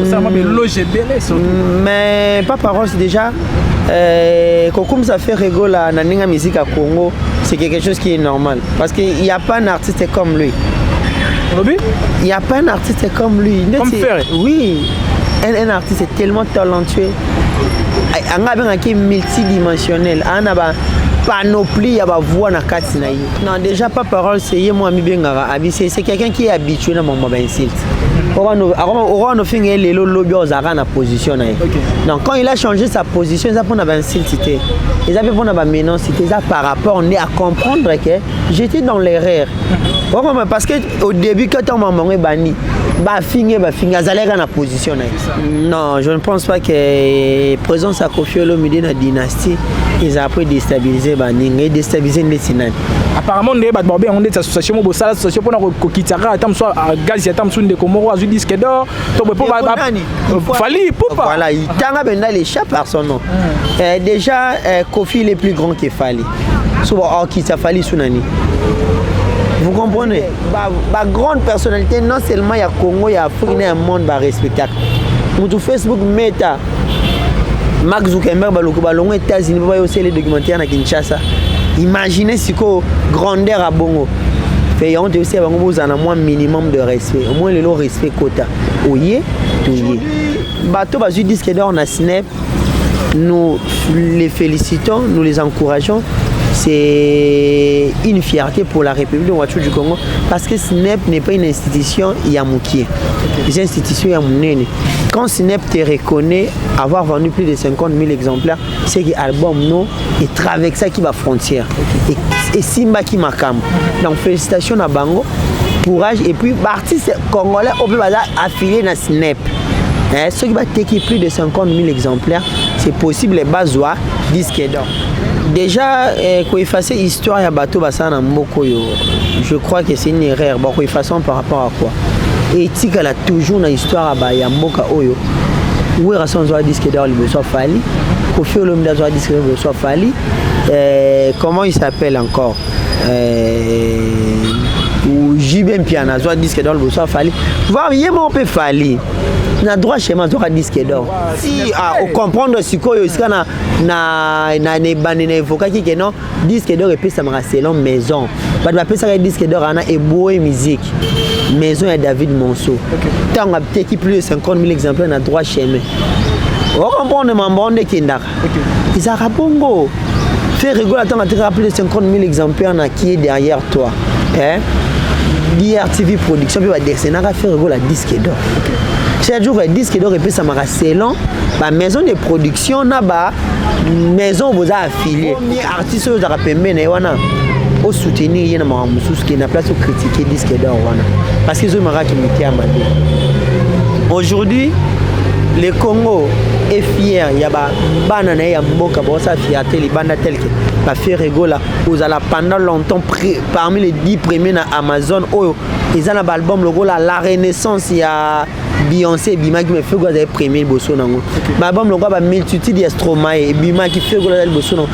Ça m'a logé belé surtout. Mais pas parole, c'est déjà comme ça fait rigoler à la musique à Congo, c'est quelque chose qui est normal. Parce qu'il n'y a pas un artiste comme lui. Il n'y a pas un artiste comme lui. Comme Ferré. Oui, un artiste est tellement talentueux. Il est multidimensionnel. Il a une panoplie, il y a une voix dans la carte. Non, déjà pas parole, c'est quelqu'un qui est habitué à mon insulte. Donc quand il a changé sa position, ça pour insulter. Il a pour menacer par rapport à comprendre que j'étais dans l'erreur. Parce que au début quand on m'a banni, position. Non, je ne pense pas que présence à Kofi Olomide dans la dynastie, ils ont appris déstabiliser Baning et déstabiliser Nessinan. Apparemment, on est battu on est association pour ça, association pour Kokitara, tam soit gaz, tam soit de Komoro, azu disque d'or, Fali, poupa. Voilà, il t'a ben les chats par son nom. Déjà, Kofi est plus grand que Fali. Souvent, qui ça Fali Sunani. Vous comprenez? La grande personnalité, non seulement il y a Congo, il y a Afrique, il y a un monde respectable. Mon Facebook Meta, Mark Zuckerberg, aux États-Unis, vous aussi les documentaires à Kinshasa. Imaginez ce que grandeur à Bongo. Payons aussi à Bongo, vous en avez un minimum de respect. Au moins, le respect quota. Oye, tout y bateau, je dis que dans la Snap, nous les félicitons, nous les encourageons. C'est une fierté pour la République du Congo parce que SNEP n'est pas une institution Yamouki. C'est une institution Yamounene. Quand SNEP te reconnaît avoir vendu plus de 50 000 exemplaires, c'est que l'album non est traversé qui va frontière. Et Simba qui m'a cam. Donc félicitations à Bango, courage et puis l'artiste congolais au plus affilié à SNEP. Ceux qui vont take plus de 50 000 exemplaires, c'est possible les basois disque d'or. Déjà, quand il faisait l'histoire à bateau Bassana Mboko, je crois que c'est une erreur. Bon, il façon par rapport à quoi? Et Tika a toujours une histoire à Yamboka Oyo. Où est son disque d'or, il soit Fali. Kofi Olomide soit disque d'or, il soit Fali. Comment il s'appelle encore? Ou JBM Piana, soit disque d'or, il soit Fali. Voir, il y a mon peu Fali. Na droit chez moi un disque d'or. Si on comprendre ce que ici na évoqué que non disque d'or et puis ça me selon maison. Pas de ça disque d'or ana et beau musique. Maison à David Monceau. Tant a peut-être plus de 50 000 exemplaires na droit chez moi. On comprend mon bon de Kindar. Ils a Bongo. Fais rigoler tant à plus de 50 000 exemplaires na qui est derrière toi. BRTV Production puis va dire c'est na faire rigoler disque d'or. Chaque jour, il disque d'or et puis ça m'a selon la maison de production, na maison vous a affilié. Les artistes vous a rappelé au soutenir il y a un qui n'a place pour critiquer disque d'or parce qu'ils ont marqué qui à Madé. Aujourd'hui, le Congo est fier. Il y a banana ya mboka bossa fierté les bandes telles que va faire rigoler vous allez pendant longtemps parmi les 10 premiers na Amazon oh ils ont l'album logo la renaissance il y a Beyoncé Bima qui me fait goûter premier bosso nango. L'album logo ba multitude de Stromae Bima qui fait goûter le bosso nango.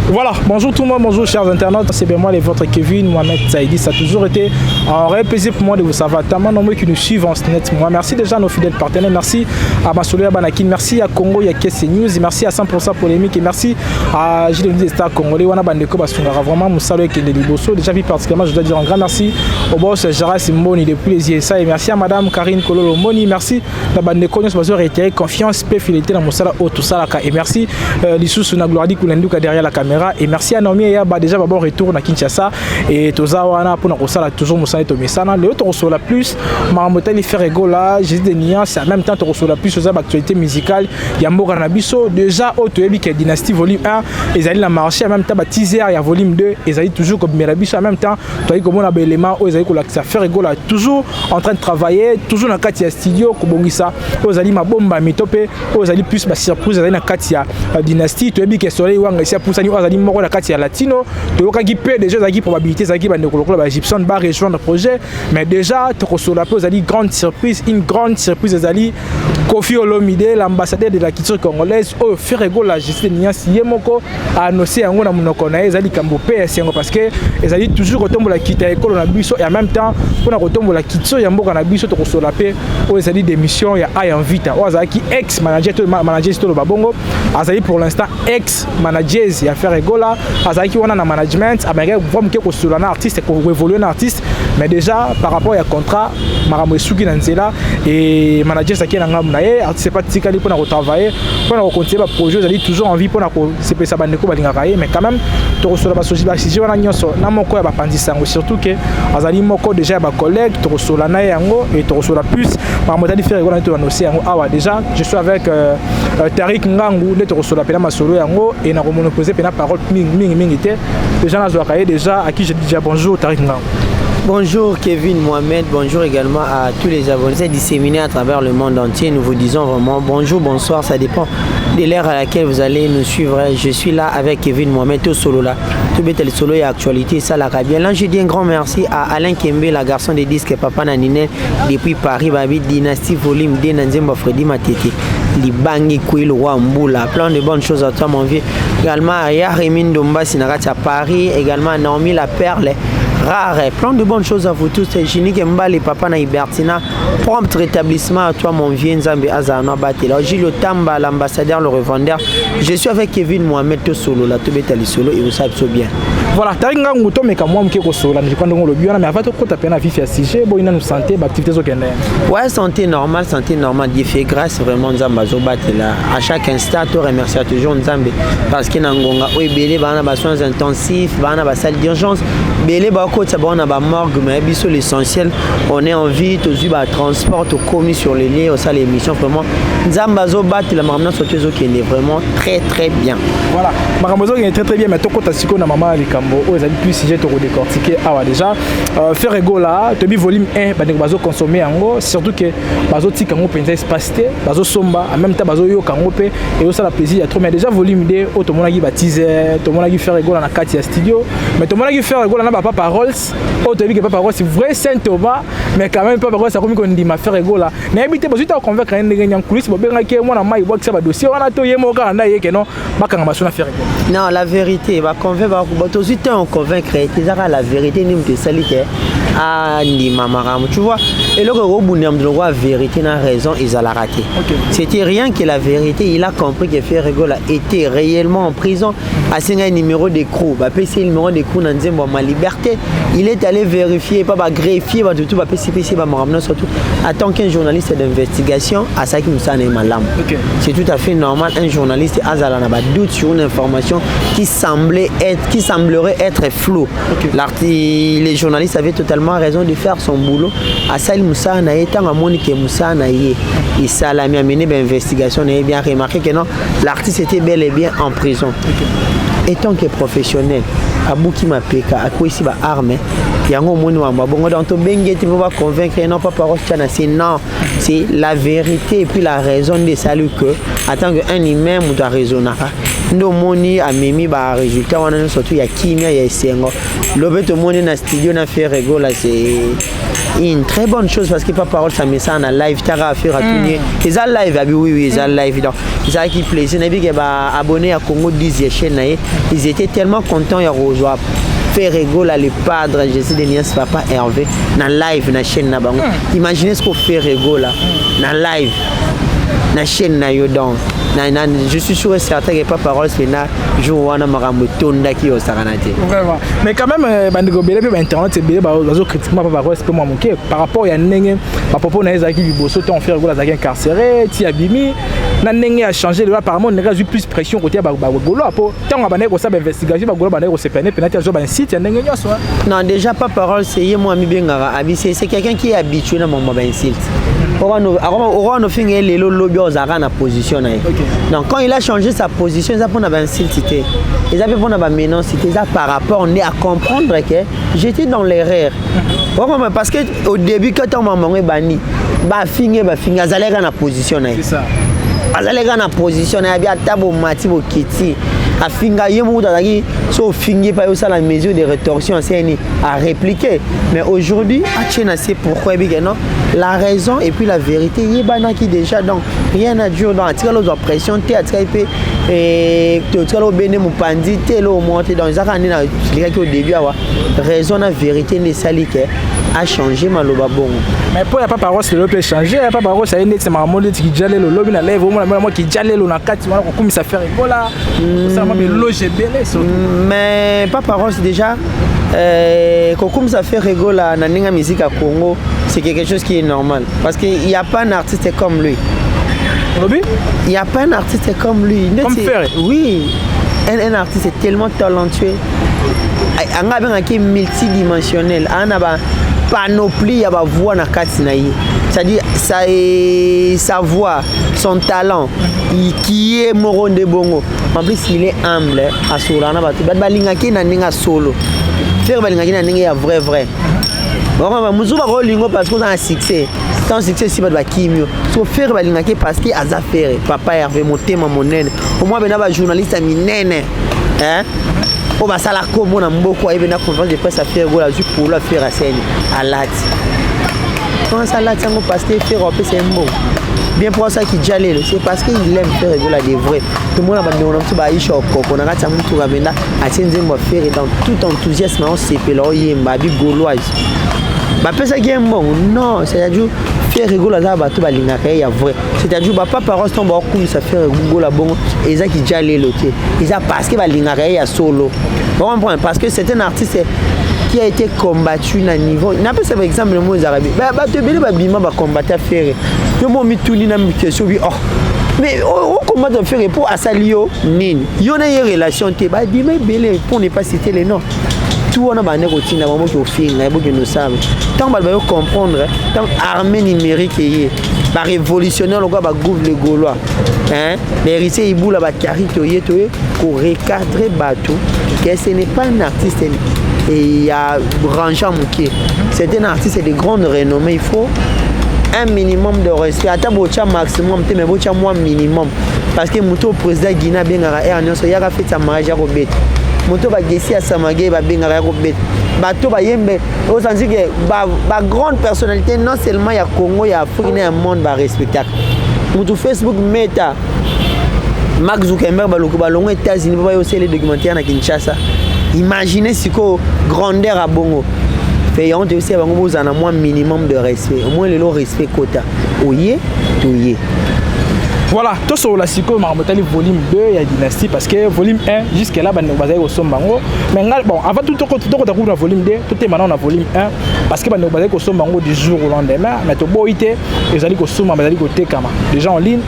Voilà, bonjour tout le monde, bonjour chers internautes, c'est bien moi, votre Kevin Mohamed Saïdi. Ça a toujours été un réel plaisir pour moi de vous savoir, tellement nombreux qui nous suivent en net. Moi, merci déjà à nos fidèles partenaires, merci à Massolia Banakin, merci à Congo, il y a KC News, merci à 100% Polémique et merci à Gilles des Stars Congolais, Wana Bandeko Basungara, vraiment Moussalo et Kende Liboso. Déjà, vu particulièrement, je dois dire un grand merci au boss Gérard Simboni depuis les ISA et merci à Madame Karine Kololo Moni, merci à Bandeko, nous avons réitéré confiance, paix, fidélité dans Moussala Otusalaka et merci Lissou Suna Gloire Koulenduka derrière la caméra. Et merci à Naomi Yaba déjà bon retour à Kinshasa et Tozawana pour nous resala toujours Moussa et Tomesana le autre reçoit la plus Maramotani Ferregola j'ai des nuances en même temps tu reçois la plus aux actualités musicales Yambo Ganabiso déjà Otoyebi qui est Dynastie volume 1 ils allaient la marché en même temps teaser il y a volume 2 ils allaient toujours comme Merabiso en même temps tu as comme on a élément ils allaient que ça Ferregola toujours en train de travailler toujours dans Katia studio Kobongisa ils allaient ma bombe mitope ils allaient plus surprise ils allaient dans Katia Dynastie tu as qui est soleil wanga ici pour ça ali moko na kati ya latino toyokaki pe déjà zaki probabilité zaki bande kolokolo ba Egyptian ba rejoindre le projet mais déjà tokosola pe zali une grande surprise ezali Kofi Olomide l'ambassadeur de la culture congolaise au Ferrego la gestion niasi yemoko a annoncé yango na monoko na ezali kambo PS yango parce que ezali toujours kotombo la kita ekolo na biso et en même temps pona kotombo la culture ya mboka na biso tokosola pe o ezali démission ya Aya Vita o azaki ex manager to babongo azali pour l'instant ex manager ya Ferregola azaki wana na management américain vraiment que kosola na artiste ko évoluer na artiste mais déjà par rapport à contrat marambo esuki na nzela et manager saki na ngamu na ye artiste pas tikali pour na retravailler pour na continuer ba projet azali toujours envie pour na ko CPS bandeko balingaka ye mais quand même to kosola ba soji ba sisi wana nyonso na moko ya ba pandisango surtout que azali moko déjà ba collègue to kosola na yango et to kosola plus marambo tali Ferregola to annoncer yango awa déjà je suis avec Tariq Ngangu de to kosola pena masolo yango et na monoposer pena parole mingi déjà na zoakaye déjà à qui je dis déjà bonjour Tariq Ngangu. Bonjour Kevin Mohamed, bonjour également à tous les abonnés disséminés à travers le monde entier. Nous vous disons vraiment bonjour, bonsoir, ça dépend de l'ère à laquelle vous allez nous suivre. Je suis là avec Kevin Mohamed, tout solo là. Tout bête solo et actualité, ça la bien. Là, je dis un grand merci à Alain Kembe, la garçon des disques Papa Nanine depuis Paris, Babi, Dynastie Volume D, Nanzemba Freddy Matete, Libangi Kouil, Wamboula, plein de bonnes choses à toi mon vieux. Également à Yaremin Domba, Sinarati à Paris, également à Naomi La Perle. Rare, plein de bonnes choses à vous tous. Génique Mba, les papas na Ibertina. Prompt rétablissement à toi, mon vieux Nzambe Azana Batela. Gilles Tamba, l'ambassadeur, le revendeur. Je suis avec Kevin Mohamed Solo, la Tobetali Solo, et vous savez bien. Voilà, Taringa Mouto, mais comme moi, je suis solo, je suis le bio, mais avant tout, tu as peine à vivre à Sige, bon, il a une santé, activité au Kenya. Ouais, santé normale, Dieu fait grâce vraiment Nzamba Zobatela. À chaque instant, tu remercies toujours Nzambe parce que Nangonga, oui, Bélé, on a besoin intensifs, on a salle d'urgence, Bélé, on a ba morgue, mais biso l'essentiel, on est en vie, tu as transport, tu commis sur les liens, au salle émission vraiment. Nzamba Zobatela, maman, sur tes qui est vraiment très très bien. Voilà, maman est très très bien, mais tu as si qu'on a maman avec Cambo, ils ont plus sujet de redécortiquer. Ah ouais, déjà, Ferrego là, tu as volume 1, bazo consommer en gros, surtout que bazo tika ngo penza espace té, bazo somba, en même temps bazo yo kango pe, et aussi la plaisir à trop. Mais déjà volume 2, tout le monde a qui baptisé, tout le monde a qui Ferrego là na Katia studio, mais tout le monde a qui Ferrego là na pas parole, tu as vu que pas parole, c'est vrai Saint Thomas, mais quand même pas parole, ça comme qu'on dit ma Ferrego là. Mais habité bazo ta convaincre un des gens coulisses, bon ben que moi na mai box ça va dossier, on a to yemo ka na yé que non, ba kanga masuna Ferrego. Non, la vérité, va convaincre, bato aussi on convaincre, c'est la vérité ni me salite. Ah, ni mamaram, tu vois. Et le la vérité n'a raison, ils ont raté. Okay. C'était rien que la vérité. Il a compris que Ferrego était réellement en prison. À un numéro d'écrou, le numéro d'écrou dans ma liberté. Il est allé vérifier, pas greffier, tout, surtout. En tant qu'un journaliste d'investigation, à ça qui nous s'en est malade. C'est tout à fait normal. Un journaliste a un doute sur une information qui semblerait être floue. Okay. Les journalistes avaient totalement raison de faire son boulot. À ça, Moussa n'a été en Monique Moussa n'a eu. Et ça l'a mis à mener l'investigation. On a bien remarqué que non, l'artiste était bel et bien en prison. Okay. Et tant que professionnel, abuki mapeka akwesi ba arme yango moni wa mabongo donc to bengeti pour pas convaincre non pas parole tiana c'est non c'est la vérité et puis la raison de salut que attend que un humain mu doit raisonner ndo moni amemi ba résultat wana surtout ya kimia ya esengo lobe to moni na studio na faire rigola c'est une très bonne chose parce que pas parole ça met ça en live tara faire à tourner les live oui les live donc ça qui plaisir na bi que ba abonné à Congo 10 chaîne ils étaient tellement contents ya rejoindre faire rigoler les padres Jésus de Nias papa Hervé na live na chaîne na bango imaginez ce qu'on fait rigoler na live na chaîne na yo donc je suis sûr et certain que pas parole c'est na jour wana makambo tonda ki au saranate vraiment mais quand même bandigo belé pe internet c'est belé bazo critiquement pas parole c'est pas moi manquer par rapport ya ndenge ba propos na ezaki biboso to on fait rigoler zaki incarcéré ti abimi na ndenge a changé là apparemment on a eu plus pression côté ba golo apo tant ba ko ça investigation ba golo ba ko se peine penalty zo ba site ya ndenge nyoso non déjà pas parole c'est moi mi bengara abi c'est quelqu'un qui est habitué na mon ba insulte on a fait les lobby aux arana na position na donc quand il a changé sa position ça pour na ba insulte ils avaient pour na ba menace c'était ça par rapport on est à comprendre que j'étais dans l'erreur parce que au début quand on m'a mangé bani ba finge azaleka na position na c'est ça azaleka na position na bi atabo mati bo kiti afinga yemo tazaki so fingi pa ça la mesure de rétorsion c'est à répliquer mais aujourd'hui achena c'est pourquoi bien non la raison et puis la vérité yebana qui déjà donc rien à dire dans atikalo zo pression te atikape et tokalo bene mupandi te lo monter dans ça quand na lika ki au début awa raison na vérité ne salike a changé maloba bon mais pour ya pas parole c'est le peut changer ya pas parole ça est ma monde qui jale le lobby na lève moi qui jale le na kati moi comme ça faire voilà ça m'a loger belé mais pas parole c'est déjà comme ça fait rigola na ninga musique à Congo c'est quelque chose qui est normal parce que il y a pas un artiste comme lui il y a pas un artiste comme lui oui un artiste est tellement talentueux anga benga ki multidimensionnel ana ba panoplie ya ba voix na kati na yi c'est-à-dire sa voix son talent qui est moronde bongo en plus il est humble à solana ba linga ki na ninga solo faire ba linga ki na ninga ya vrai bon muzuba ko lingo parce qu'on a un succès tant succès si ba kimio so faire ba linga ki parce que aza faire papa Hervé motema monene au moins bena ba journaliste minene hein o ba sala ko mona mboko ayebe na conférence de presse à faire gola ju pour la faire à scène à lati quand ça lati ngo parce que faire un peu c'est bon bien pour ça qui jalé c'est parce qu'il aime faire gola des vrais tout le monde ba ndona mtu ba isho ko na kata mtu rabenda atenze mo faire dans tout enthousiasme on se fait là yemba bi gauloise ba pesa qui est bon non c'est-à-dire faire rigoler ça ba tout ba linaka ya vrai c'est-à-dire ba pas parole tombe au coup ça fait rigoler bon et ça qui jalé loté et ça parce que ba linaka ya solo bon comprendre parce que c'est un artiste qui a été combattu na niveau n'a pas par exemple le mot arabe ba te beli ba bima ba combattre faire yo mo mituni na question bi oh mais on combat faire pour asalio nini yo na relation te ba bima belé pour ne pas citer les noms tout on a bané ko tina mamo ko finga bo que nous savons tant ba comprendre tant armée numérique est ba révolutionnaire le ba gouv les gaulois hein mais ici ibula ba carito yeto ko recadrer bateau que ce n'est pas un artiste et il y a Ranjan Mouké c'est un artiste de grande renommée il faut un minimum de respect ata bocha maximum te mais bocha moins minimum parce que muto président Guinée bengara et annonce ya ka fait sa mariage à Robert moto ba gesi à Samagé ba bengara ko bet bato ba yembe o sanzi que ba grande personnalité non seulement ya Congo ya Afrique na monde ba respectacle moto Facebook Meta Mark Zuckerberg ba loko ba longo États-Unis ba yo les documentaires na Kinshasa imaginez si ko grandeur à Bongo payant aussi à Bongo za na moins minimum de respect au moins le respect quota oye toye. Voilà, tout sur la psycho marmotali volume 2 il y a dynastie parce que volume 1 jusqu'à là bande basé au sombango mais bon avant tout le volume 2 tout est maintenant on a volume 1 parce que bande basé au sombango du jour au lendemain mais to boité ils allaient au sombango basé au tekama déjà en ligne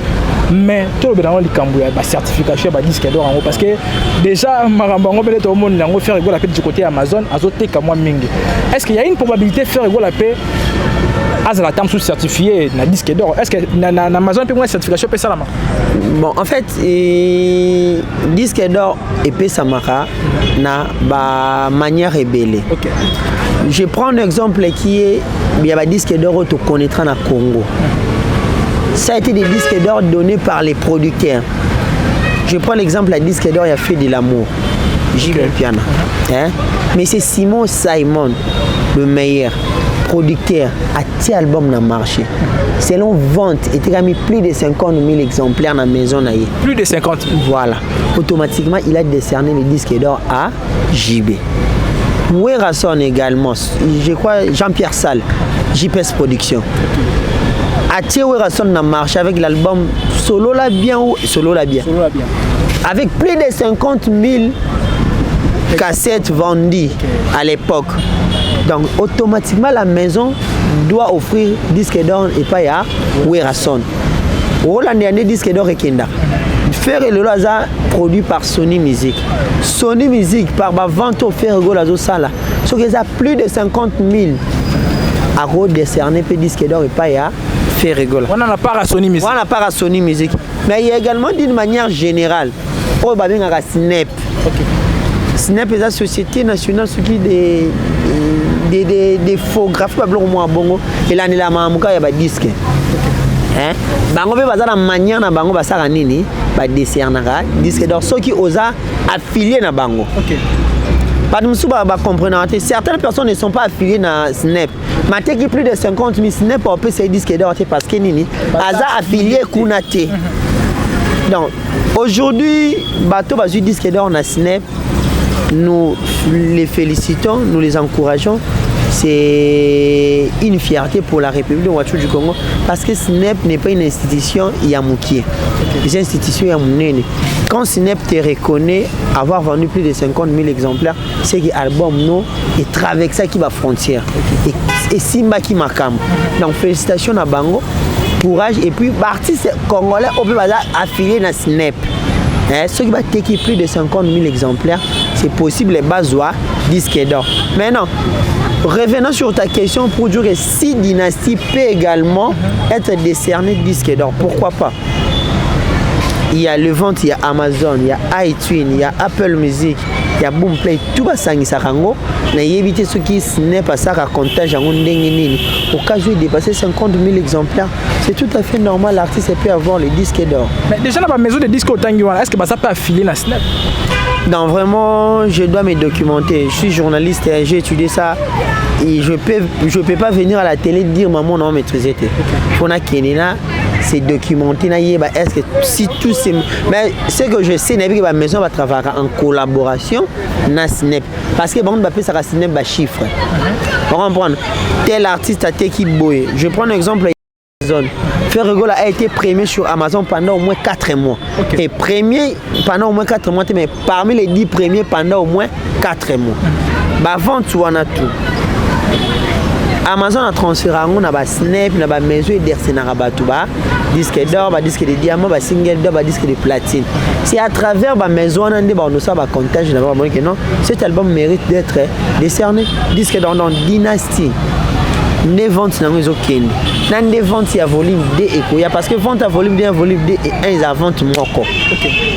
mais tout le dans likambu ba certification ba disque d'or en haut parce que déjà marambango belé tout le monde nango faire égale du côté Amazon azote ka moi mingi est-ce qu'il y a une probabilité faire égale la paix azala tam sous certifié na disque d'or. Est-ce que na Amazon peut moins certification peut ça là? Bon, en fait, disque d'or et peut ça na ba manière rebelle. OK. Je prends un exemple qui est il y a des disques d'or que tu connaîtras na Congo. Ça a été des disques d'or donnés par les producteurs. Je prends l'exemple du disque d'or, il a fait de l'amour. J.B. Piana. Hein? Mais c'est Simon Simon, le meilleur producteur, a tiré album dans le marché. Selon vente, il a mis plus de 50 000 exemplaires dans la maison. Plus de 50 000. Voilà. Automatiquement, il a décerné le disque d'or à JB. Werrason également, je crois Jean-Pierre Salle, JPS Production. A tiré Werrason dans le marché avec l'album Solo la bien ou Solo la bien. Solo la bien. Avec plus de 50 000 cassettes vendues à l'époque. Donc automatiquement la maison doit offrir disque d'or et pas à Werrason. Roland dernier disque d'or et Kenda. Faire le hasard produit par Sony Music. Sony Music par ma vente au faire Golazo Sala. Ce qui a plus de 50 000 à décerner pour disque d'or et pas à faire rigoler. On en a pas à Sony Music. On en a pas à Sony Music. Mais il y a également d'une manière générale. Oh, bah bien à Snap. Snap est la société nationale des photographes pas blanc moi bongo et l'année là mamuka ya ba disque. Hein? Bango be bazala manière na bango basara nini ba décernera disque d'or ceux qui osa affiliés na bango. OK. Pas de moussouba ba comprendre. Certaines personnes ne sont pas affiliées na Snap. Mais qui plus de 50 000 Snap on peut ces disques d'or parce que nini aza affilié kunate. Donc aujourd'hui bateau ba du disque d'or na Snap. Nous les félicitons, nous les encourageons. C'est une fierté pour la République de Ouattara du Congo parce que SNEP n'est pas une institution yamoukier. C'est une institution yamounene. Quand SNEP te reconnaît avoir vendu plus de 50 000 exemplaires, c'est que l'album non est traversé qui va frontière et Simba qui m'accame. Donc félicitations à Bango, courage et puis artiste congolais on peut affilier à SNEP. Ceux qui vont take plus de 50 000 exemplaires, c'est possible les basois disque d'or. Maintenant, revenons sur ta question pour dire que si Dynasty peut également être décerné disque d'or, pourquoi pas? Il y a le vente, il y a Amazon, il y a iTunes, il y a Apple Music, il y a Boomplay, tout va s'enregistrer. Mais éviter ce qui n'est pas ça à comptage en au cas où il dépasse 50 000 exemplaires, c'est tout à fait normal, l'artiste peut avoir les disques d'or. Mais déjà dans la maison de disques au Tanguy, est-ce que ça peut affiler la Snap? Non, vraiment, je dois me documenter. Je suis journaliste et j'ai étudié ça. Et je peux pas venir à la télé dire maman non maîtriser. Fona Kenina, c'est documenté. Est-ce que si tout c'est, mais ce que je sais, c'est que la maison va travailler en collaboration na Snap. Parce que bon, on va faire ça Snap ba chiffre. Pour comprendre, tel artiste a été qui boy. Je prends un exemple. Ferregola a été premier sur Amazon pendant au moins 4 mois. Okay. Et premier pendant au moins 4 mois, mais parmi les 10 premiers pendant au moins 4 mois. Bah vente on a tout. Amazon a transféré on a ba Snap, na ba maison et dersenara batuba, disque d'or, ba disque de diamant, ba single d'or, ba disque de platine. C'est à travers ba maison on a des bon ça ba comptage là ba que non, cet album mérite d'être décerné disque d'or dans Dynasty. Les ventes dans les aucun. Dans les ventes il y a volume 2 et quoi parce que vente à volume 2 volume 2 et 1 ils a vente moko.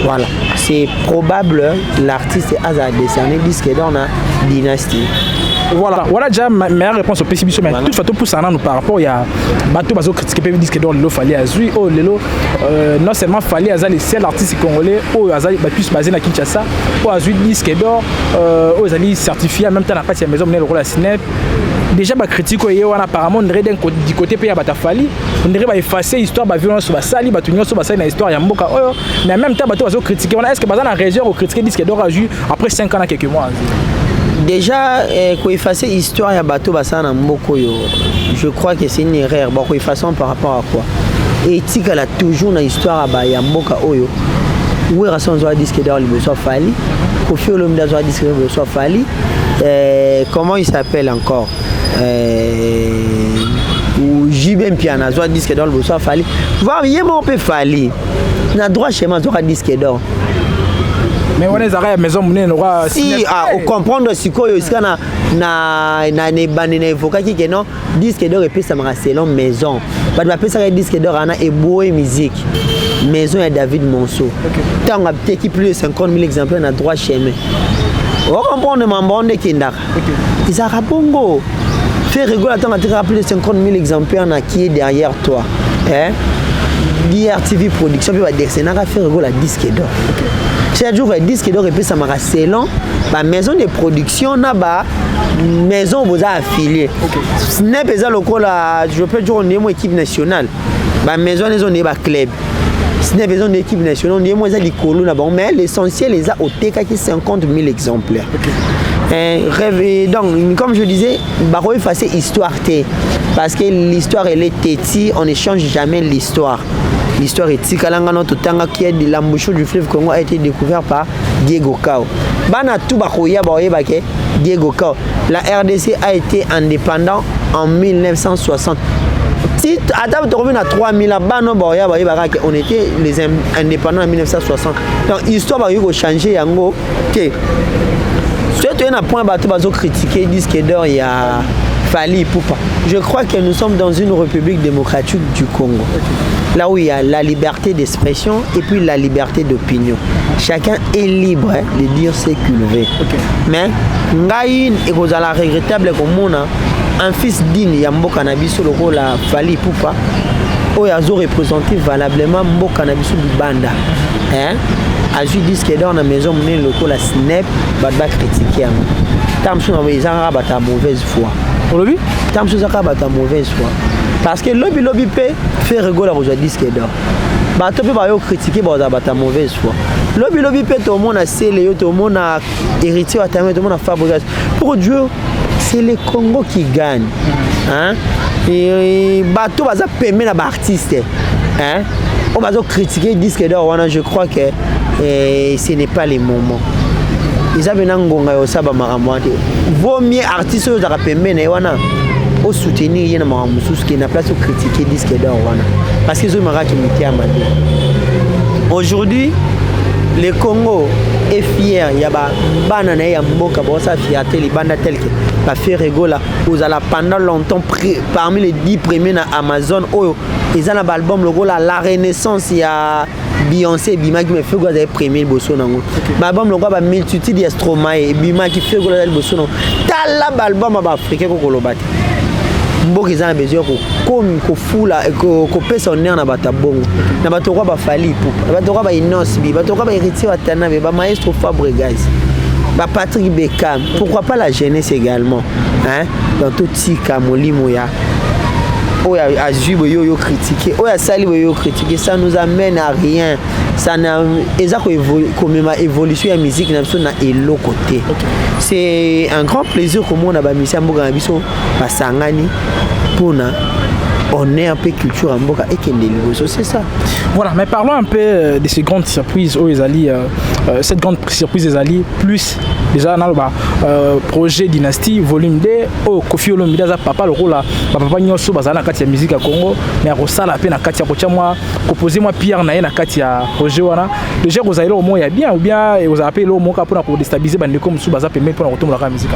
Voilà, c'est probable l'artiste a décerné disque d'or dans Dynasty. Voilà déjà ma meilleure réponse au PCB mais toute façon pour ça nous par rapport il y a bateau bazo critiquer peut disque d'or le fallait azui oh lelo non seulement fallait azali seul artiste congolais oh azali ba plus basé na Kinshasa oh azui disque d'or oh azali certifié en même temps na partie maison mener le rôle à Snap. Déjà ba critique on apparemment on dirait du côté pays ba tafali on dirait ba effacer histoire ba violence ba sali ba tunyo so ba sali na histoire ya mboka oh mais en même temps bateau bazo critiquer on est-ce que bazana région au critiquer disque d'or azui après 5 ans à quelques mois. Déjà, quand il faisait histoire à bateau basana mboko yo, je crois que c'est une erreur. Bon, façon par rapport à quoi? Et Tika a toujours une histoire à Baya mboka oyo. Où est raison de disque d'or le besoin fali? Kofi Olomide doit disque d'or le besoin fali. Comment il s'appelle encore? Ou JB Piana doit disque d'or le besoin fali. Voir yé mon peu fali. Na droit chez moi doit disque d'or. Mais on est à maison monnaie n'aura si au comprendre si quoi aussi na évoqué que non disque d'or et puis ça m'a selon maison. Pas de m'appeler ça disque d'or ana et boy musique. Maison et David Monceau. Tant on a peut-être plus de 50 000 exemplaires na droit chemin. On comprend de Mambonde Kindaka. Ils a rabongo. Fais rigoler tant à plus de 50 000 exemplaires na qui est derrière toi. Hein? DRTV Production puis va dire c'est n'a fait rigoler la disque d'or. Chaque jour, il disque d'or et puis ça m'a selon la maison de production, là-bas, maison vous a affilié. Ce n'est pas ça le cas, je peux dire, on est une équipe nationale. La maison, on est un club. Ce n'est pas une équipe nationale, on est moins les colons là-bas. Mais l'essentiel, les a au TK qui 50 000 exemplaires. Donc, comme je disais, il faut faire histoire. Parce que l'histoire, elle est têtue, on n'échange jamais l'histoire. L'histoire est Tikalanga notre tanga qui est de l'embouchure du fleuve Congo a été découvert par Diego Cao. Bana tout bakoya baoye bake Diego Cao. La RDC a été indépendante en 1960. Si attends tu reviens à 3000 bano baoya baoye bake on était les indépendants en 1960. Donc histoire va yo changer yango que c'est un point bateau bazo critiquer disque d'or il y a Fally Ipupa. Je crois que nous sommes dans une république démocratique du Congo. Là où il y a la liberté d'expression et puis la liberté d'opinion. Chacun est libre de dire ce qu'il veut. Mais, Ngaïn et vous allez regrettable comme un fils digne Yambo Nabiso le rôle à Fally Ipupa, où il a représenté valablement Mboka Nabiso du Banda. A vu disque d'or dans la maison, le rôle à Snap, va critiquer. Tamson a ta mauvaise foi. Tamson a ta mauvaise foi. Parce que lobby peut faire rigoler aux disques d'or. Bato peut pas critiquer ta mauvaise foi. Lobby peut tout le monde a scellé, tout le monde a hérité, tout le monde a fabriqué. Pour Dieu, c'est le Congo qui gagne. Hein? Et bato va permettre à l'artiste. Hein? On va critiquer les disques d'or. Je crois que ce n'est pas le moment. Ils avaient un gonga au sabbat maramouate. Vaut mieux artistes aux permettre au soutenir yena maramoussous qui n'a place au critiquer disque d'or. Parce qu'ils ont marqué qui à Madé. Aujourd'hui, le Congo est fier. Il y a banana ya mboka bossa fierté les bandes telles que va faire rigoler. Vous allez pendant longtemps parmi les 10 premiers na Amazon. Oh, ils ont un album logo la Renaissance il y a Beyoncé Bima qui me fait goûter premier bosso nango. Album logo ba multitude de Stromae Bima qui fait goûter le bosso nango. Tal album ba africain ko kolobati. Mboka ils ont besoin ko fula ko pesa on na bata bongo. Na bato ko ba Fally Ipupa. Na bato ko ba Inos Bi, bato ko ba héritier Watanabe, ba maestro Fabregas. Ba Patrick Beckham. Pourquoi pas la jeunesse également, hein? Dans tout tika molimo ya. Oh ya Azubo yo critiquer, oh ya Sali yo critiquer, ça nous amène à rien. Ça n'a comme évolution de la musique na elo côté. C'est un grand plaisir que moi na ba misi mboka na biso basangani pona on est un peu culture en Mboka et c'est ça. Voilà, mais parlons un peu de ces grandes surprises aux Ezali, cette grande surprise des alliés, plus déjà dans le projet Dynastie volume 2 au Kofi Olomide za papa le rôle là papa nyoso bazala kati ya musique ya Congo mais a rosala pe na kati ya kocha moi composer moi Pierre na kati ya projet wana déjà vous allez au moins ya bien ou bien vous appelez au moins pour déstabiliser bande comme sous baza permet pour retourner la musique.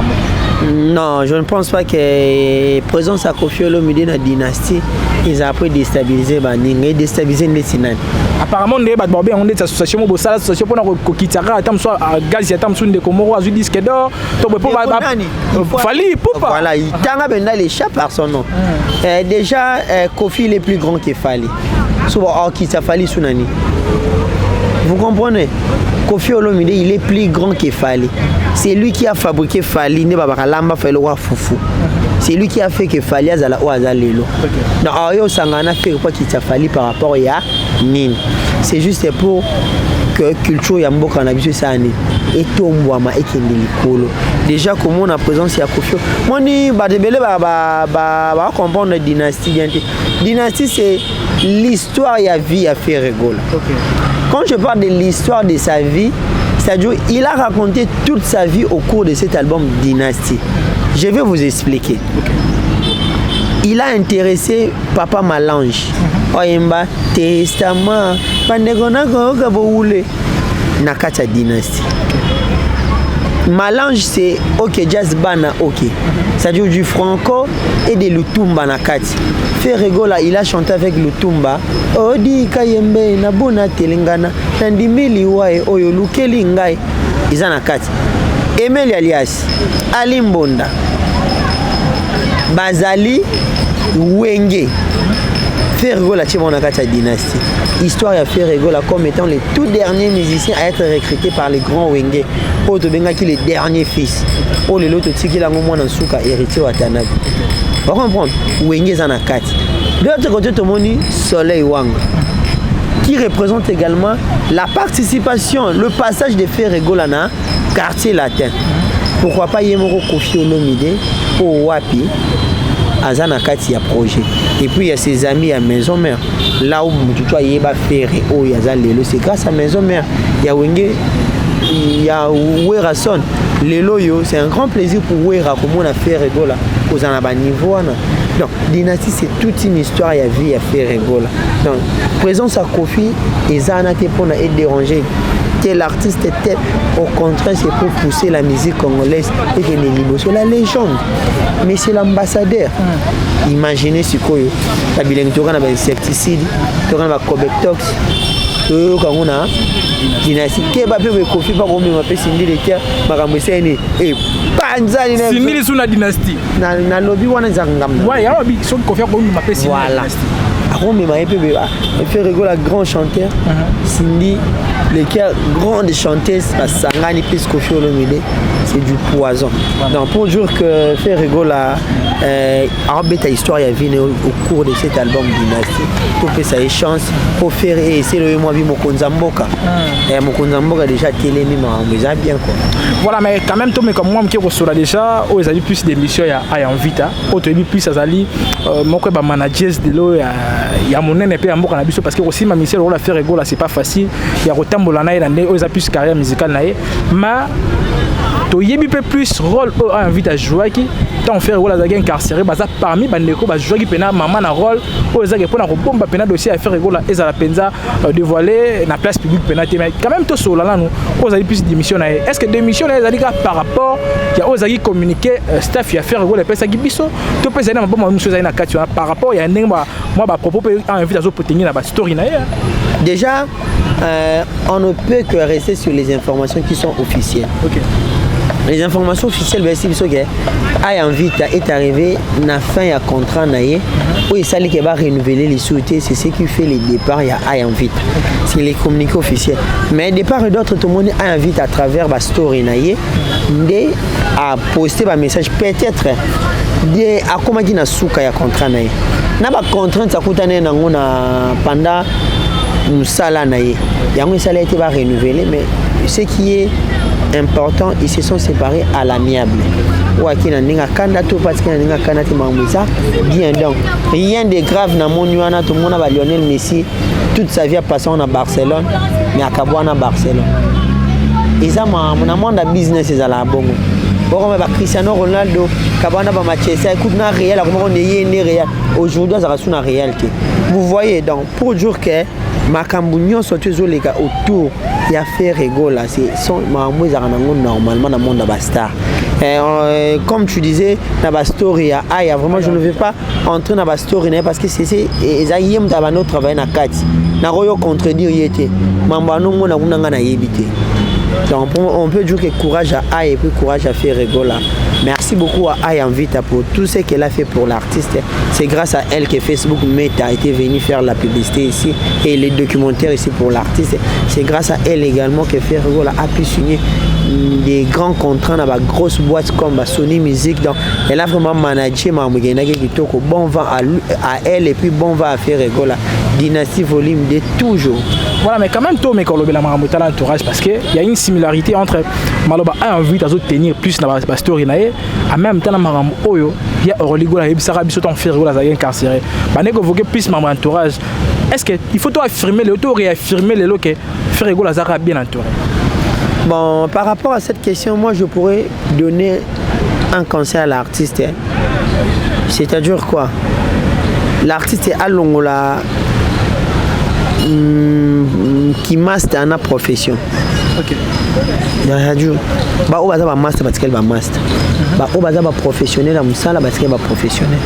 Non, je ne pense pas que présence à Kofi Olomide na Dynastie ils ont appris déstabiliser baninga déstabiliser Nesinan. Apparemment les bad bobé on est association mo bosala association pour na kokitaka tam so gaz ya tam so de Komoro azu disque d'or to be pour Fally Ipupa. Voilà, il tanga benda les chats par son nom. Déjà Kofi il est plus grand que Fally. Souvent qui ça Fally Sunani. Vous comprenez? Kofi Olomide il est plus grand que Fally. C'est lui qui a fabriqué Fally ne baba lamba fait le roi foufou. C'est lui qui a fait que Fally azala ou azalelo. Donc ayo sangana fait quoi qui t'a Fally par rapport à Nin. C'est juste pour que culture ya mboka na biso sani et tombwama ekendeli kolo. Déjà comme on a présence ya Kofi. Moni ba debele ba comprendre la dynastie. Dynastie c'est l'histoire ya vie à faire rigoler. Quand je parle de l'histoire de sa vie, c'est-à-dire il a raconté toute sa vie au cours de cet album Dynastie. Je vais vous expliquer. Il a intéressé Papa Malange. Oyemba Testament, Pandegona Gogaboule. Nakata Dynasty. Malange c'est ok jazz bana ok. C'est-à-dire du franco et de Lutumba Nakati. Ferregola il a chanté avec Lutumba. Odi kayembe na bona telengana nandimili wae oyo lukeli ngai iza Nakati. Emeli alias Ali Mbonda Bazali Wenge Ferregola Tchibon Nakata Dynasty. Histoire à Ferregola comme étant le tout dernier musicien à être recruté par les grands Wenge. Oto benga qui le dernier fils. Oh le loto tiki la ngomwa na suka héritier Watanabe. On va comprendre. Wenge Zanakati. De l'autre côté Tomoni Soleil Wang qui représente également la participation, le passage de Ferregola na quartier latin. Pourquoi pas Yemoro Kofi Olomide au Wapi Azanakati ya projet. Et puis il y a ses amis à Maison Mère. Là où tu vois Yeba Ferré au Yazalelo, c'est grâce à Maison Mère. Il y a Wenge, il y a Wera Son. Lelo yo, c'est un grand plaisir pour Wera comme on a fait Regola aux anaba niveau. Donc Dynasty c'est toute une histoire il y a vie à faire Regola. Donc présence à Kofi et Zanate pour être dérangé. L'artiste était au contraire c'est pour pousser la musique congolaise et que c'est la légende mais c'est l'ambassadeur. Imaginez ce que la bilingue tu as insecticide tu as Cobectox tu as Dynasty qui va faire Kofi pas comme on appelle Cindy les terres makambo seni et panzani na Cindy sous la Dynasty na lobby wana zangam ouais ya lobby son Kofi comme on appelle Cindy fait rigoler la grand chanteur Cindy les grandes chanteuses Sangani plus Kofi Olomide c'est du poison. Donc pour dire que fait rigoler la histoire a vu au cours de cet album Dynasty pour que ça ait chance pour faire essayer le moi Mokonza Mboka et Mokonza Mboka déjà télé mais ça bien quoi. Voilà mais quand même toi mais comme moi qui reçoit déjà aux ali plus d'émissions à Invita auto plus azali mon quoi managers de l'eau il y a mon nene pe Mboka na biso parce que aussi ma mission rôle à faire rigoler c'est pas facile il y a retambola na ina aux a plus carrière musicale na ma to yebi peu plus rôle à Invita à jouer qui tant faire rôle à incarcéré baza parmi bandeko ba jouer qui pena maman na rôle aux a pour na bomba pena dossier à faire rigoler et à la penza dévoiler na place publique pena mais quand même to solo là nous aux ali plus d'émission na est-ce que d'émission na ali par rapport il y a aux ali communiquer staff il a faire rigoler pesa gibiso to pesa na bomba monsieur za na kati par rapport il y a moi ba propos à Invita zo potenir na ba story na déjà on ne peut que rester sur les informations qui sont officielles. OK. Les informations officielles c'est que Invita est arrivé na fin à contrat naie où il s'allait qu'il va renouveler les souhaits c'est ce qui fait les départs il y a Invita c'est les communiqués officiels mais départ et d'autres tout le monde invite à travers la story naie de à poster un message peut-être de à comment dire na souka ya contrat naie na ba contrainte ça coûte na pendant musala naie yango ça a été va renouveler mais ce qui est important ils se sont séparés à l'amiable ou à qui n'a ninga kanda tout parce qu'il n'a ninga kanda timamisa bien donc rien de grave na mon yuana tout le monde va Lionel Messi toute sa vie a passé en Barcelone mais à Cabana Barcelone ils ont mon monde business ils à la bongo bon mais Cristiano Ronaldo Cabana ba Manchester écoute na Real comment on est né Real aujourd'hui ça reste une réalité vous voyez donc pour dire que makambu nyonso tozoleka autour ya faire rigoler c'est son mambo za kanango normalement dans monde ba star comme tu disais na ba story ya vraiment je ne veux pas entrer dans ba story parce que c'est ça yem da ba notre travail na kati na royo contredire yete mambo no mona kunanga na yebite. Donc on peut dire que courage à Aïe et puis courage à faire rigoler. Merci beaucoup à Aïe Invita pour tout ce qu'elle a fait pour l'artiste. C'est grâce à elle que Facebook Meta a été venu faire la publicité ici et les documentaires ici pour l'artiste. C'est grâce à elle également que Faire Rigoler a pu signer des grands contrats dans la grosse boîte comme Sony Music. Donc elle a vraiment managé bon vent à elle et puis bon vent à Faire Rigoler. Dynasty volume de toujours. Voilà, mais quand même, toi, mais quand on a l'entourage, parce qu'il y a une similarité entre Maloba a envie de tenir plus dans la story, en même temps, il y a Oroligo, il y a un Ferro, il y a incarcéré. Il y a plus mon entourage. Est-ce qu'il faut affirmer le tour et affirmer le lot que Ferro a bien entouré? Bon, par rapport à cette question, moi, je pourrais donner un conseil à l'artiste. C'est-à-dire quoi? L'artiste est à Longola. qui master en profession. OK. Radio. Ba o baza ba master parce qu'elle va master. Ba o baza ba professionnel à musala parce qu'elle va professionnel.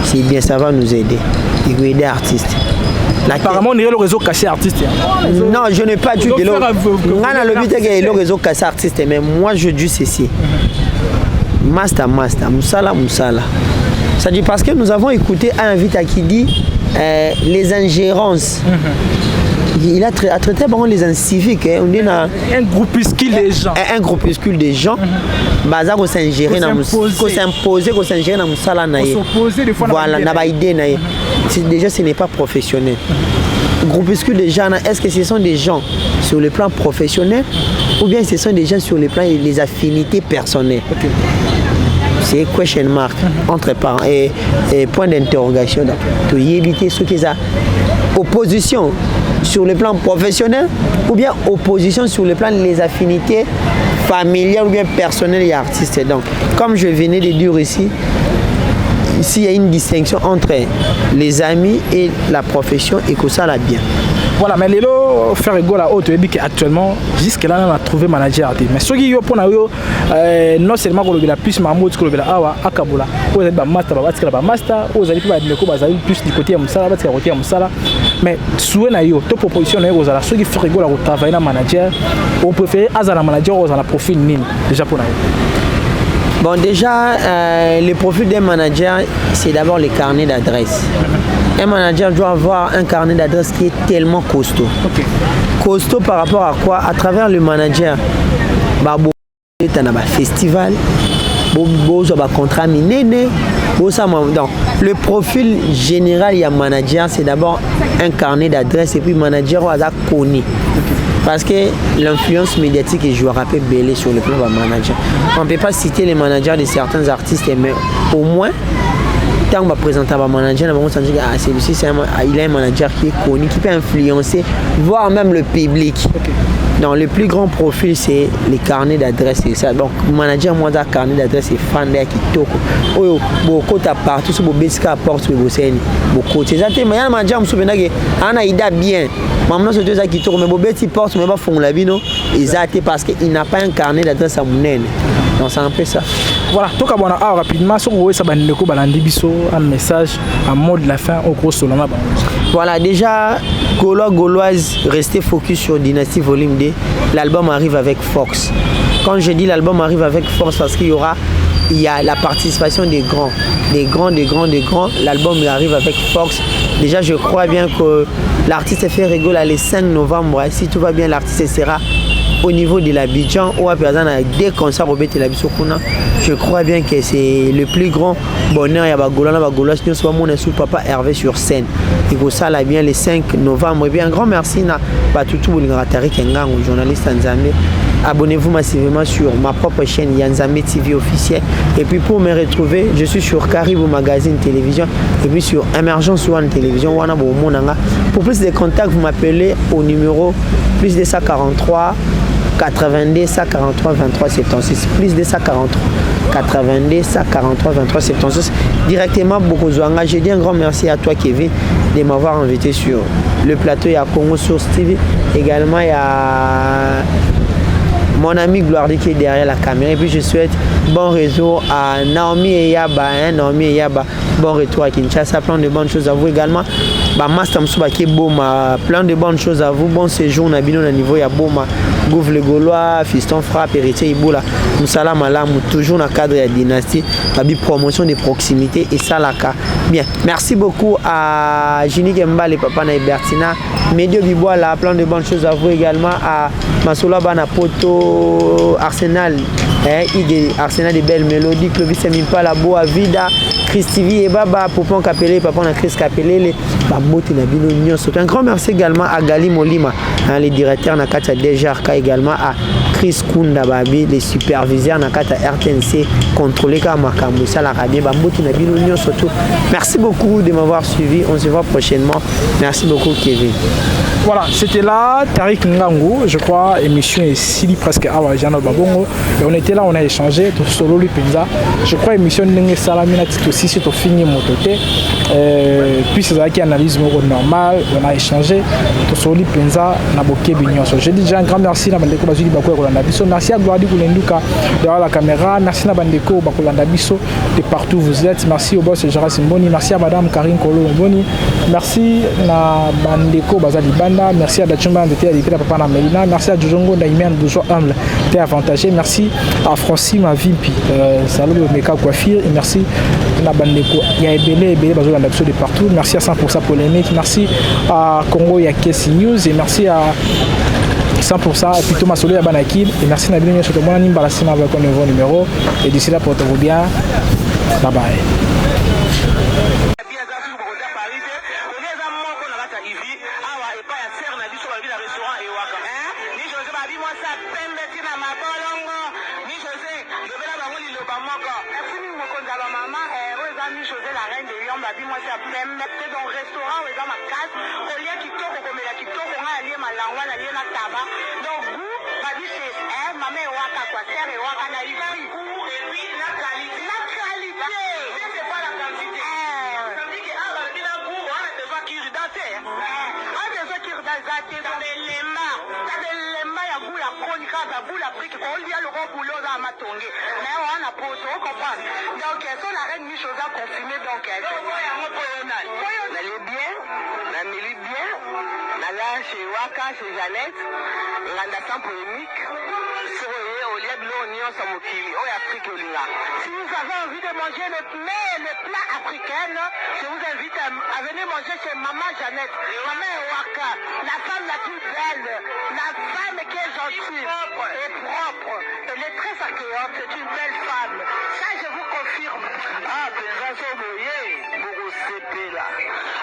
C'est bien, ça va nous aider. Il va aider artistes. Apparemment, on dirait le réseau caché artiste. Non, je n'ai pas dit de le réseau caché artiste, mais moi je dis ceci. Master, musala. Ça dit parce que nous avons écouté un invité qui dit les ingérences. Il a traité les inciviques. On dit un groupuscule des gens. Un groupuscule des gens. Baza ko s'ingérer dans s'imposer, ko s'ingérer dans musala na ye. Voilà, na ba idée na ye. Déjà ce n'est pas professionnel. Groupuscule de gens, est-ce que ce sont des gens sur le plan professionnel ou bien ce sont des gens sur le plan des affinités personnelles? Okay. C'est question mark entre parents et point d'interrogation. Tu y éviter ce qui est opposition sur le plan professionnel ou bien opposition sur le plan des affinités familiales ou bien personnelles et artistes. Donc, comme je venais de dire ici, il y a une distinction entre les amis et la profession et que ça l'a bien. Voilà, mais Lelo faire égale à autre et actuellement jusque là on a trouvé manager mais ce qui yo pour non seulement que la plus Mahmoud que la awa akabula vous avez ba master ba master vous allez pas dire que vous avez plus du côté ya musala ba côté ya musala mais souhait na yo to proposition na yo za ceux qui faire égale à travailler na manager ou préférer azala manager ou za profil nini déjà pour na yo. Bon, déjà, le profil d'un manager, c'est d'abord les carnets d'adresse. Un manager doit avoir un carnet d'adresse qui est tellement costaud. Okay. Costaud par rapport à quoi? À travers le manager, tu as un festival, tu as un contrat minéné. Donc, le profil général, il y a manager, c'est d'abord un carnet d'adresse et puis manager, on a connu. Parce que l'influence médiatique est joueur à peu belé sur le plan de manager. On ne peut pas citer les managers de certains artistes, mais au moins, quand on va présenter un manager, on va se dire que celui-ci, il a un manager qui est connu, qui peut influencer, voire même le public. Okay. Donc, le plus grand profil, c'est les carnets d'adresse. Donc, le manager, moi, dans carnet d'adresse, c'est fan de qui toque. Oh, beaucoup de partout, sur le basic apporte, beaucoup. C'est ça, mais il y a un manager, je me souviens qu'il a une idée bien. Maintenant, c'est deux qui tournent, mais Bobeti porte, mais pas font la vie, non? Exact, parce qu'il n'a pas un carnet d'adresse à mon aile. Donc, c'est un peu ça. Voilà, tout cas, rapidement, si vous voyez ça, un message, un mot de la fin, au gros solana. Voilà, déjà, Gauloise, restez focus sur Dynasty Volume 2. L'album arrive avec force. Quand je dis l'album arrive avec force, parce qu'il y a la participation des grands. L'album arrive avec force. Déjà, je crois bien que l'artiste fait rigoler le 5 novembre. Si tout va bien, l'artiste sera au niveau de l'Abidjan ou à présent des concerts au Bété l'Abidjan. Je crois bien que c'est le plus grand bonheur. Il y a Bagoulas, nous sommes mon sous papa Hervé sur scène. Et que ça là bien le 5 novembre. Et bien un grand merci à tout Boulingratari Kengang, journaliste en Zambie. Abonnez-vous massivement sur ma propre chaîne Yanzamé TV officielle. Et puis pour me retrouver, je suis sur Caribou Magazine Télévision et puis sur Emergence One Télévision. Pour plus de contacts, vous m'appelez au numéro plus de 143 82 143 23 76. Plus de 143 82 143 23 76. Directement Bokozouanga. Je dis un grand merci à toi Kevin de m'avoir invité sur le plateau. Il y a Congo Source TV. Également il y a mon ami Gloire qui est derrière la caméra. Et puis je souhaite bon réseau à Naomi et Yaba. Naomi et Yaba, bon retour à Kinshasa. Plein de bonnes choses à vous également. Master Moussouba qui est beau, plein de bonnes choses à vous. Bon séjour, Nabino, à niveau, il y a beau, Gouv le Gaulois, Fiston Frappe, Héritier Iboula, Moussala Malam, toujours dans le cadre de la dynastie, la promotion de proximité et ça, bien. Merci beaucoup à Gini Kemba, les papas Naïbertina, Médio Bibois, là, plein de bonnes choses à vous également, à Masoula Banapoto, Arsenal, Arsenal de belles mélodies, Clovis Semimpa, la Boa Vida, Christivi et Baba, Popon Capelé, Papa na Chris Capelé, les Babote Nabino Nyon. Un grand merci également à Gali Molima, les directeurs Nakacha Dejarka également à Chris Kunda Babi, les superviseurs na kata RTNC contrôler comme makambo ça la bien bamboki na bino nyo surtout. Merci beaucoup de m'avoir suivi. On se voit prochainement. Merci beaucoup Kevin. Voilà, c'était là Tariq Ngango, je crois, émission est Sili presque à Wajano Babongo. Et on était là, on a échangé, tout solo lui penza. Je crois émission Nenge Salamina tout aussi c'est au fini mototé. Puis c'est ça qui analyse normal, on a échangé, tout solo lui penza na boké bignon. Je dis déjà un grand merci na bandeko bazuli bako Rolanda Biso. Merci à Gloire Koulenduka derrière la caméra, merci na bandeko Bakolanda Biso de partout où vous êtes. Merci au boss Gérard Simboni, merci à madame Karine Kolo Mboni. Merci na bandeko Bazali Banda, merci à Dachumba de Théa Papa na Melina, merci à Djongo Daimian Douzo Humble, t'es avantagé, merci à Francis Mavimpi, salut le Meka Coiffure, et merci à bandeko Yaebele Bazola de partout, merci à 100% polémique, merci à Congo Yakesi News et merci à 100% et puis Thomas Solo Yabanakil et merci à Nabino sur le bon Nimba la Sima avec un nouveau numéro et d'ici là portez-vous bien, bye bye. La reine de Lyon, moi c'est dans le restaurant, dans ma case, au lieu qui tourne, comme la qui tourne, on a allié ma langue, on a allié ma tabac. Donc, goût, c'est, ma mère, waka, quoi, serre, et waka, na eu prix. Et puis, la qualité. La qualité. C'est pas la quantité. Ça dit que, ah, il y a un goût, on a des gens qui ridatent. On a des gens qui ridatent, dans des lemmas. Dans des lemmas, il y a goût, la chronique, la boule, la brique, on dit à le gros boulot dans ma tongue. Mais on a posé, on comprend. Donc, son la reine Michel a confirmé, donc, elle est bien, la mérite bien, la chez Waka, chez Jeannette, la sans polémique, sur au lieu de l'oignon, sans mokili, au Afrique au lila. Si vous avez envie de manger le plat africain, je vous invite à venir manger chez Maman Jeannette, Maman Waka, la femme la plus belle, la femme qui est gentille et propre, elle est très accueillante, c'est une belle femme. Ça, je vous confirme. Ah, déjà, c'est moyen, beaucoup c'est là.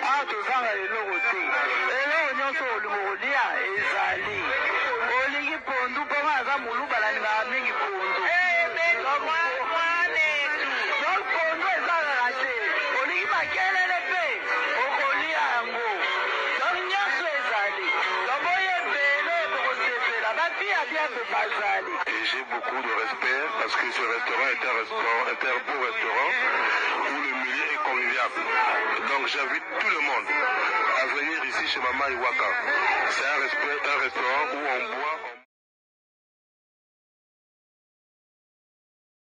Ah, tout ça, il est là aussi. Et là, on est sur le Mouria, et Zali. On est pour nous, pour moi, ça, Moulou, Balanga, Mingi, pour nous. Eh, mais comment, donc, pour nous, ça, on a raté. On est pas quelle est l'épée. On connaît un mot. Donc, il y a ce Zali. Donc, on est belle, pour c'est là. Ma fille a bien fait Bazali. J'ai beaucoup de respect parce que ce restaurant est un beau restaurant où le milieu est convivial. Donc j'invite tout le monde à venir ici chez Maman Iwaka. C'est un restaurant où on boit.